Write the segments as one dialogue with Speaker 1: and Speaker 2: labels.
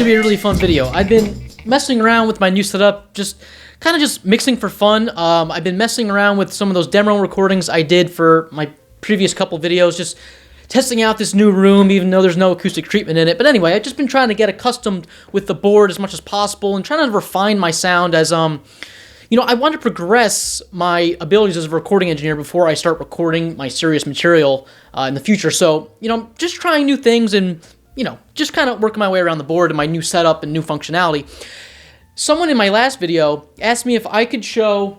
Speaker 1: gonna be a really fun video. I've been messing around with my new setup, just mixing for fun. I've been messing around with some of those demo recordings I did for my previous couple videos, just testing out this new room, even though there's no acoustic treatment in it. But anyway, I've just been trying to get accustomed with the board as much as possible and trying to refine my sound as, you know, I want to progress my abilities as a recording engineer before I start recording my serious material in the future. So, you know, just trying new things and, you know, just kind of working my way around the board and my new setup and new functionality. Someone in my last video asked me if I could show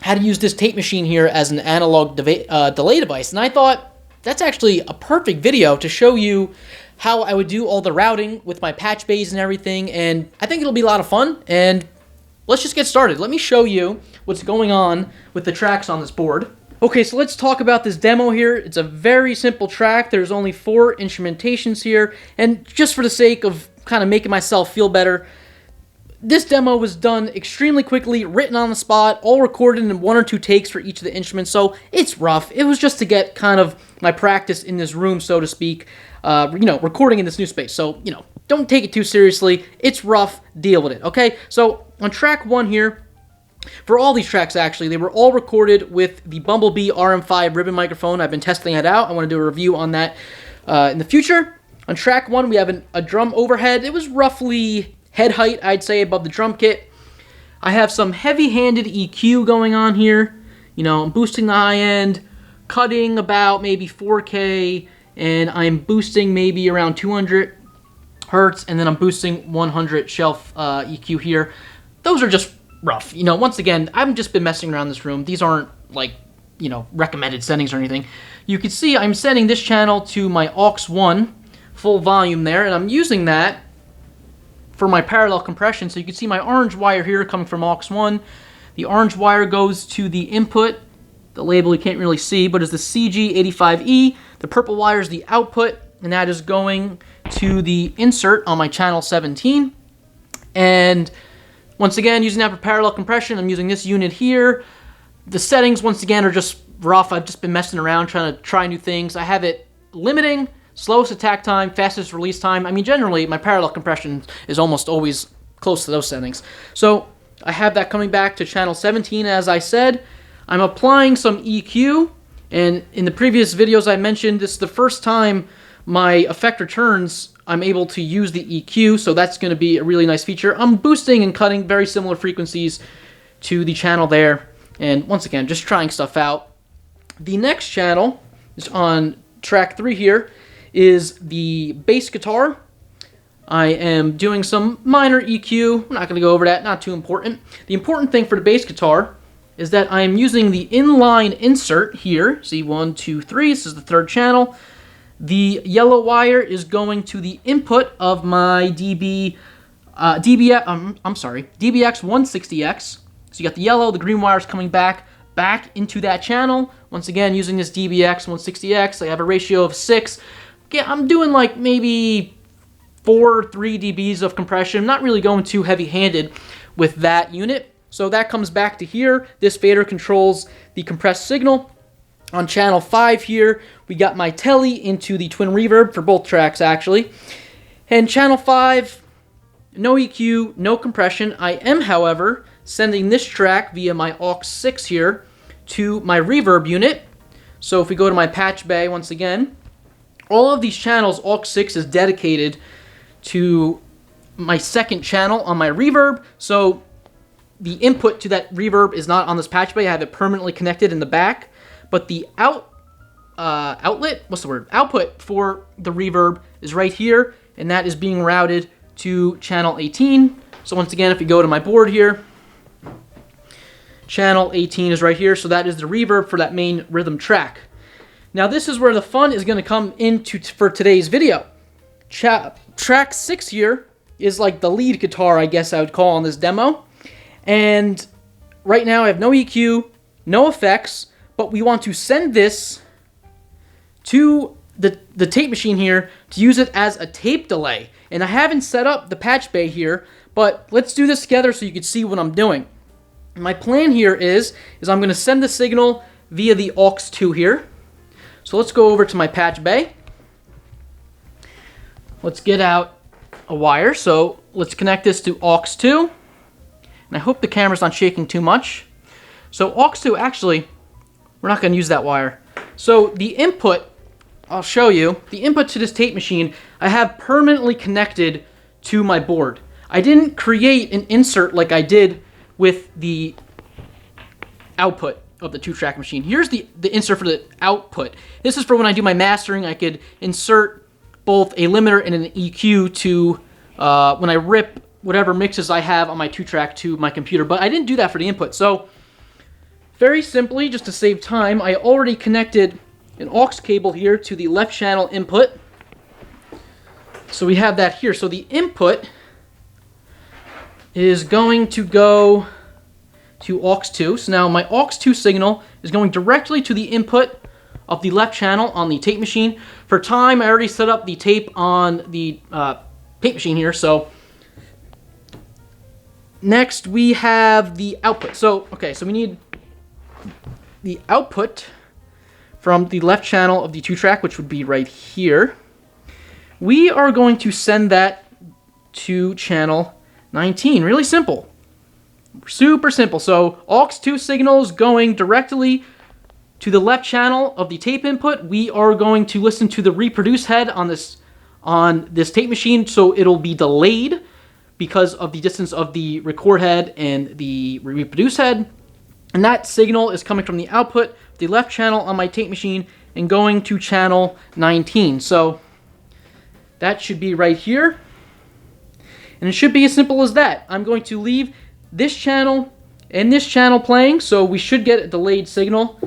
Speaker 1: how to use this tape machine here as an analog delay device, and I thought that's actually a perfect video to show you how I would do all the routing with my patch bays and everything, and I think it'll be a lot of fun, and let's just get started. Let me show you what's going on with the tracks on this board. Okay, so let's talk about this demo here. It's a very simple track. There's only 4 instrumentations here, and just for the sake of kind of making myself feel better, this demo was done extremely quickly, written on the spot, all recorded in 1 or 2 takes for each of the instruments, so it's rough. It was just to get kind of my practice in this room, so to speak, you know, recording in this new space. So, you know, don't take it too seriously. It's rough. Deal with it, okay? So, on track 1 here, for all these tracks, actually, they were all recorded with the Bumblebee RM5 ribbon microphone. I've been testing that out. I want to do a review on that in the future. On track 1, we have a drum overhead. It was roughly head height, I'd say, above the drum kit. I have some heavy-handed EQ going on here. You know, I'm boosting the high end, cutting about maybe 4K, and I'm boosting maybe around 200 hertz, and then I'm boosting 100 shelf EQ here. Those are just rough. You know, once again, I've just been messing around this room. These aren't, like, you know, recommended settings or anything. You can see I'm setting this channel to my aux1 full volume there, and I'm using that for my parallel compression. So you can see my orange wire here coming from aux1. The orange wire goes to the input. The label you can't really see, but is the CG85E. The purple wire is the output, and that is going to the insert on my channel 17. And once again, using that for parallel compression, I'm using this unit here. The settings, once again, are just rough. I've just been messing around, trying to try new things. I have it limiting, slowest attack time, fastest release time. I mean, generally, my parallel compression is almost always close to those settings. So I have that coming back to channel 17, as I said. I'm applying some EQ, and in the previous videos I mentioned, this is the first time my effect returns, I'm able to use the EQ, so that's going to be a really nice feature. I'm boosting and cutting very similar frequencies to the channel there, and once again, just trying stuff out. The next channel is on track 3 here, is the bass guitar. I am doing some minor EQ. I'm not going to go over that, not too important. The important thing for the bass guitar is that I am using the inline insert here. See, 1, 2, 3, this is the 3rd channel. The yellow wire is going to the input of my DBX160X. So you got the yellow, the green wire is coming back into that channel. Once again, using this DBX160X, I have a ratio of 6. Yeah, I'm doing like maybe 4 or 3 dBs of compression. I'm not really going too heavy-handed with that unit. So that comes back to here. This fader controls the compressed signal. On channel 5 here, we got my telly into the twin reverb for both tracks, actually. And channel 5, no EQ, no compression. I am, however, sending this track via my aux6 here to my reverb unit. So if we go to my patch bay once again, all of these channels, aux6 is dedicated to my 2nd channel on my reverb. So the input to that reverb is not on this patch bay. I have it permanently connected in the back. But the output for the reverb is right here, and that is being routed to channel 18. So once again, if you go to my board here, channel 18 is right here, so that is the reverb for that main rhythm track. Now this is where the fun is going to come into for today's video. Track 6 here is like the lead guitar, I guess I would call, on this demo. And right now I have no EQ, no effects, but we want to send this to the tape machine here to use it as a tape delay. And I haven't set up the patch bay here, but let's do this together so you can see what I'm doing. My plan here is I'm going to send the signal via the aux2 here. So let's go over to my patch bay. Let's get out a wire, so let's connect this to aux 2. And I hope the camera's not shaking too much. So aux 2, actually, we're not going to use that wire. So the input, I'll show you, the input to this tape machine, I have permanently connected to my board. I didn't create an insert like I did with the output of the 2-track machine. Here's the insert for the output. This is for when I do my mastering. I could insert both a limiter and an EQ to when I rip whatever mixes I have on my 2-track to my computer, but I didn't do that for the input. So very simply, just to save time, I already connected an aux cable here to the left channel input. So we have that here. So the input is going to go to aux 2. So now my aux 2 signal is going directly to the input of the left channel on the tape machine. For time, I already set up the tape on the tape machine here. So next we have the output. So, okay, so we need the output from the left channel of the 2-track, which would be right here. We are going to send that to channel 19. Really simple. Super simple. So aux 2 signals going directly to the left channel of the tape input. We are going to listen to the reproduce head on this tape machine, so it'll be delayed because of the distance of the record head and the reproduce head. And that signal is coming from the output, the left channel on my tape machine, and going to channel 19. So that should be right here. And it should be as simple as that. I'm going to leave this channel and this channel playing, so we should get a delayed signal.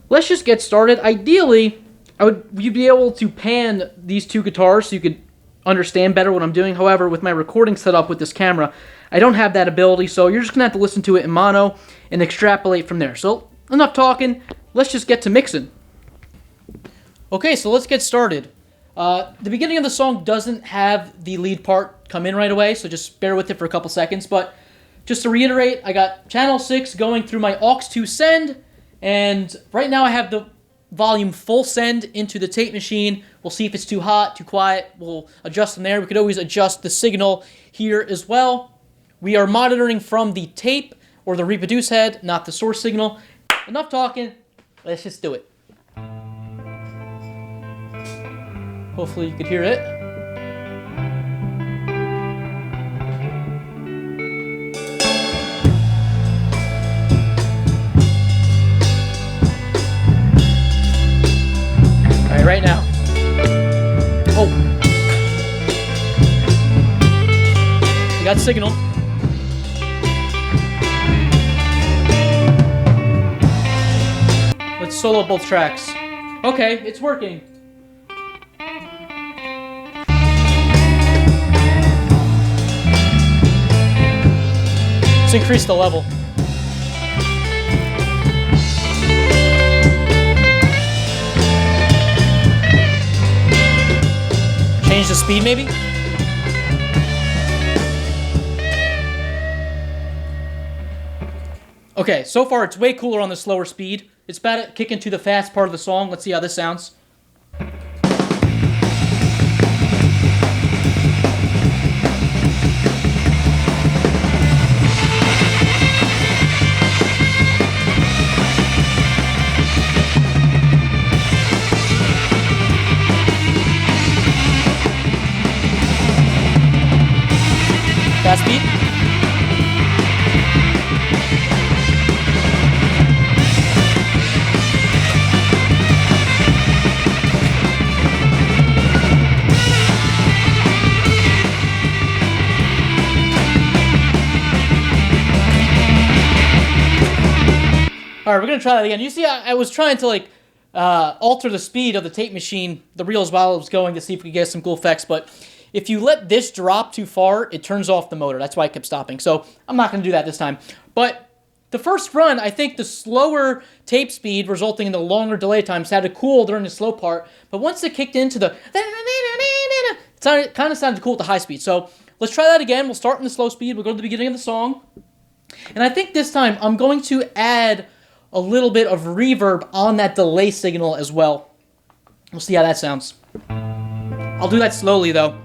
Speaker 1: Let's just get started. Ideally, you'd be able to pan these 2 guitars so you could understand better what I'm doing. However, with my recording set up with this camera, I don't have that ability, so you're just going to have to listen to it in mono and extrapolate from there. So, enough talking. Let's just get to mixing. Okay, so let's get started. The beginning of the song doesn't have the lead part come in right away, so just bear with it for a couple seconds. But just to reiterate, I got channel 6 going through my aux 2 send, and right now I have the volume full send into the tape machine. We'll see if it's too hot, too quiet. We'll adjust from there. We could always adjust the signal here as well. We are monitoring from the tape or the reproduce head, not the source signal. Enough talking. Let's just do it. Hopefully you could hear it. All right, right now. Oh. We got signal. Let's solo both tracks. Okay, it's working. Let's increase the level. Change the speed, maybe? Okay, so far it's way cooler on the slower speed. It's about to kick into the fast part of the song. Let's see how this sounds. Fast beat. All right, we're gonna try that again. You see, I was trying to like alter the speed of the tape machine, the reels while it was going to see if we could get some cool effects, but if you let this drop too far, it turns off the motor. That's why I kept stopping. So I'm not going to do that this time. But the first run, I think the slower tape speed resulting in the longer delay time sounded cool during the slow part. But once it kicked into the... it kind of sounded cool at the high speed. So let's try that again. We'll start in the slow speed. We'll go to the beginning of the song. And I think this time I'm going to add a little bit of reverb on that delay signal as well. We'll see how that sounds. I'll do that slowly, though.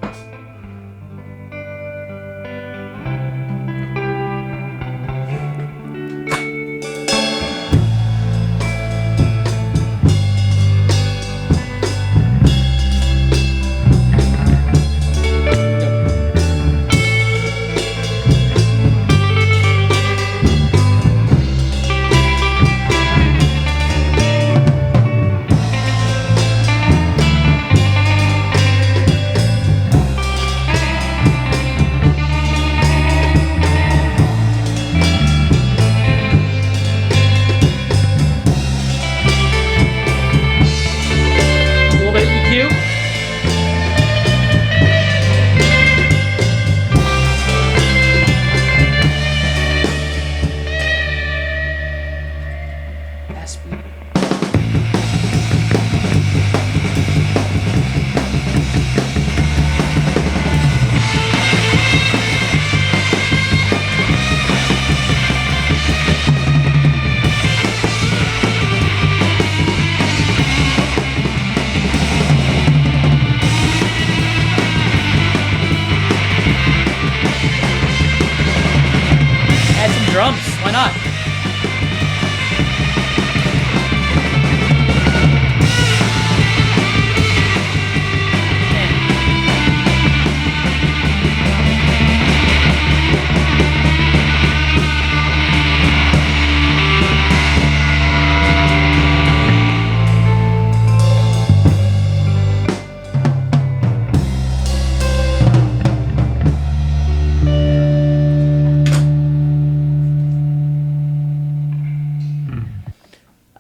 Speaker 1: why not?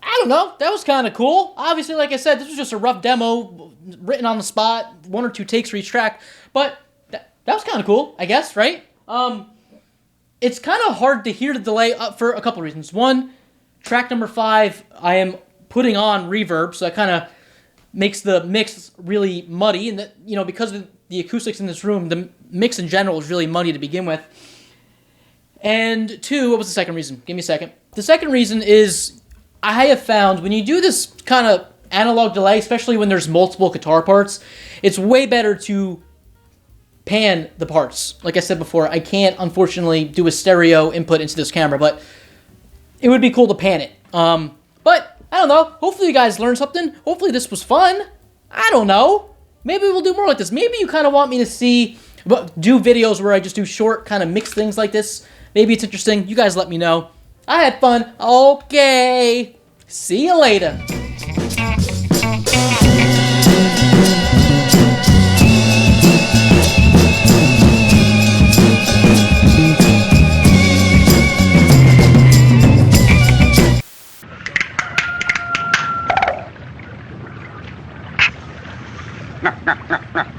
Speaker 1: I don't know. That was kind of cool. Obviously, like I said, this was just a rough demo written on the spot, 1 or 2 takes for each track. But that was kind of cool, I guess, right? It's kind of hard to hear the delay for a couple reasons. One, track number 5, I am putting on reverb, so that kind of makes the mix really muddy. And that, you know, because of the acoustics in this room, the mix in general is really muddy to begin with. And 2, what was the second reason? Give me a second. The second reason is I have found when you do this kind of analog delay, especially when there's multiple guitar parts, it's way better to pan the parts. Like I said before, I can't, unfortunately, do a stereo input into this camera, but it would be cool to pan it. But, I don't know. Hopefully you guys learned something. Hopefully this was fun. I don't know. Maybe we'll do more like this. Maybe you kind of want me to do videos where I just do short kind of mix things like this. Maybe it's interesting. You guys let me know. I had fun. Okay. See you later.
Speaker 2: No, no.